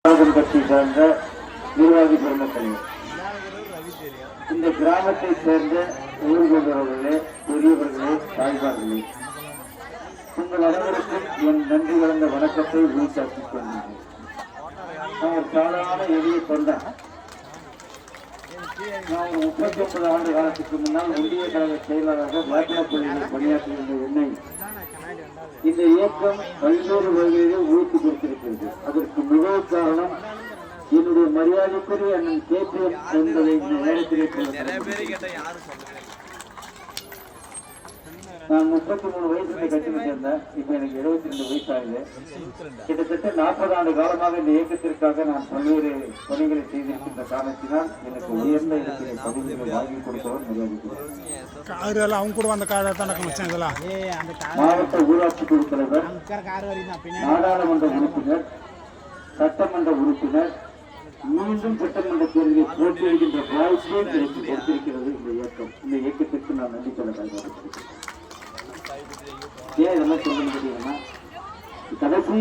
கட்சி சார்ந்த நிர்வாகி பெருமக்களே, இந்த கிராமத்தை சேர்ந்த ஊர்வலர்களே, பெரியவர்களே, தாய்மார்களே, உங்கள் அனைவருக்கும் என் நன்றி கலந்த வணக்கத்தை உரித்தாக்கிக் கொள்கிறேன். நான் ஒரு சாதாரண எளிய தொண்டை. நான் ஒரு 39 ஆண்டு காலத்துக்கு முன்னால் ஒன்றிய கழக செயலாளராக வாக்கியப்பள்ளியில் பணியாற்றியிருந்த என்னை இந்த இயக்கம் பல்வேறு வகையிலே ஊழ்த்தி கொடுத்திருக்கிறது. அதற்கு முதல் காரணம் என்னுடைய மரியாதைக்குரிய அண்ணன் KPM என்பதை இந்த நேரத்திலே நான் 33 வயசு இந்த கட்சியில் சேர்ந்தேன். இப்ப எனக்கு 72 வயசு ஆகுது. கிட்டத்தட்ட 40 ஆண்டு காலமாக இந்த இயக்கத்திற்காக நான் பல்வேறு பணிகளை செய்திருக்கின்ற காரணத்தினால் எனக்கு உயர்ந்த இடத்திலே பதவிகளை வாங்கி கொடுத்தவர் மரியாதைக்குரியவர். மாவட்ட ஊராட்சி குழு தலைவர், நாடாளுமன்ற உறுப்பினர், சட்டமன்ற உறுப்பினர், மீண்டும் சட்டமன்ற தேர்தலில் போட்டியிடுகின்ற வாய்ப்பை எனக்கு கொடுத்திருக்கிறது இந்த இயக்கம். இந்த இயக்கத்திற்கு நான் நன்றி சொல்ல பயன்படுத்திருக்கிறேன். ஏன் இதெல்லாம் சொல்ல முடியும்னா, கடைசி